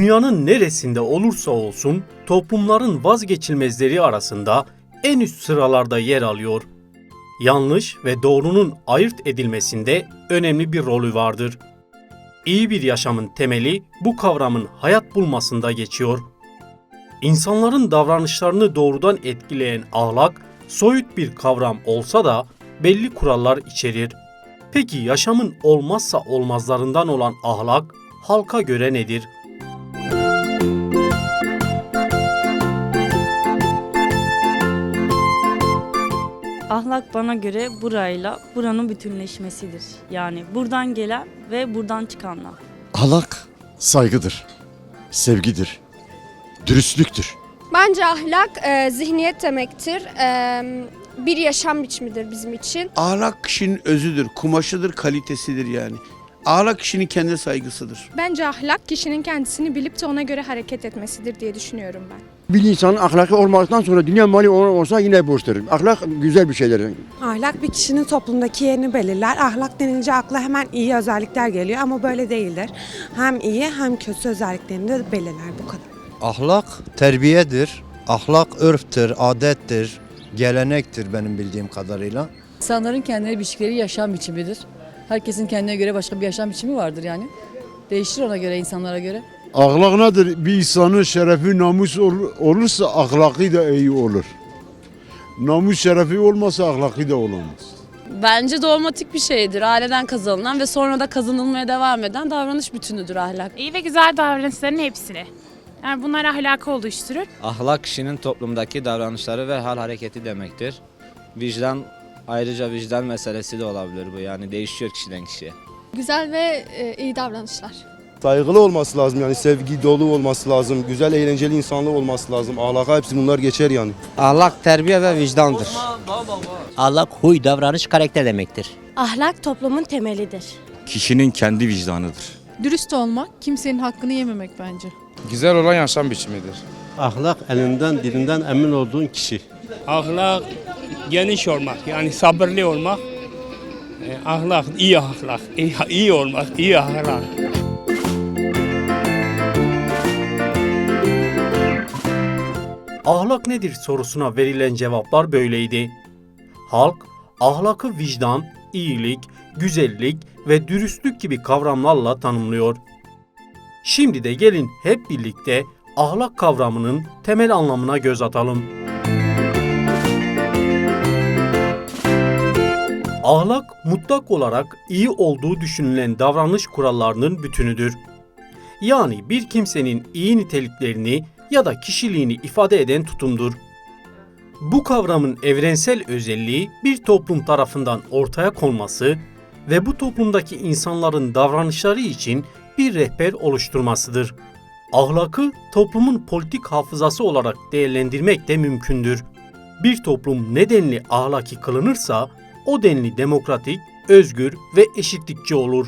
Dünyanın neresinde olursa olsun toplumların vazgeçilmezleri arasında en üst sıralarda yer alıyor. Yanlış ve doğrunun ayırt edilmesinde önemli bir rolü vardır. İyi bir yaşamın temeli bu kavramın hayat bulmasında geçiyor. İnsanların davranışlarını doğrudan etkileyen ahlak, soyut bir kavram olsa da belli kurallar içerir. Peki yaşamın olmazsa olmazlarından olan ahlak, halka göre nedir? Ahlak bana göre burayla buranın bütünleşmesidir. Yani buradan gelen ve buradan çıkanlar. Ahlak saygıdır, sevgidir, dürüstlüktür. Bence ahlak zihniyet demektir. Bir yaşam biçimidir bizim için. Ahlak kişinin özüdür, kumaşıdır, kalitesidir yani. Ahlak kişinin kendi saygısıdır. Bence ahlak kişinin kendisini bilip de ona göre hareket etmesidir diye düşünüyorum ben. Bir insanın ahlakı olmaktan sonra dünya mali olsa yine boştur. Ahlak güzel bir şeydir. Ahlak bir kişinin toplumdaki yerini belirler. Ahlak denince akla hemen iyi özellikler geliyor ama böyle değildir. Hem iyi hem kötü özelliklerini de belirler, bu kadar. Ahlak terbiyedir, ahlak örftür, adettir, gelenektir benim bildiğim kadarıyla. İnsanların kendine biçtikleri yaşam biçimidir. Herkesin kendine göre başka bir yaşam biçimi vardır yani. Değişir ona göre, insanlara göre. Ahlak nedir? Bir insanın şerefi, namus olursa ahlaki da iyi olur. Namus şerefi olmasa ahlaki da olamaz. Bence dogmatik bir şeydir. Aileden kazanılan ve sonra da kazanılmaya devam eden davranış bütünüdür ahlak. İyi ve güzel davranışların hepsini. Yani bunlar ahlakı oluşturur. Ahlak kişinin toplumdaki davranışları ve hal hareketi demektir. Vicdan, ayrıca vicdan meselesi de olabilir bu, yani değişiyor kişiden kişiye. Güzel ve iyi davranışlar. Saygılı olması lazım, yani sevgi dolu olması lazım, güzel eğlenceli insanlık olması lazım. Ahlaka hepsi bunlar geçer yani. Ahlak terbiye ve vicdandır. Ahlak huy, davranış, karakter demektir. Ahlak toplumun temelidir. Kişinin kendi vicdanıdır. Dürüst olmak, kimsenin hakkını yememek bence. Güzel olan yaşam biçimidir. Ahlak elinden dilinden emin olduğun kişi. Ahlak geniş olmak, yani sabırlı olmak. Ahlak, iyi ahlak, iyi olmak, iyi ahlak. Ahlak nedir sorusuna verilen cevaplar böyleydi. Halk, ahlakı vicdan, iyilik, güzellik ve dürüstlük gibi kavramlarla tanımlıyor. Şimdi de gelin hep birlikte ahlak kavramının temel anlamına göz atalım. Ahlak, mutlak olarak iyi olduğu düşünülen davranış kurallarının bütünüdür. Yani bir kimsenin iyi niteliklerini ya da kişiliğini ifade eden tutumdur. Bu kavramın evrensel özelliği bir toplum tarafından ortaya konması ve bu toplumdaki insanların davranışları için bir rehber oluşturmasıdır. Ahlakı toplumun politik hafızası olarak değerlendirmek de mümkündür. Bir toplum ne denli ahlaki kılınırsa o denli demokratik, özgür ve eşitlikçi olur.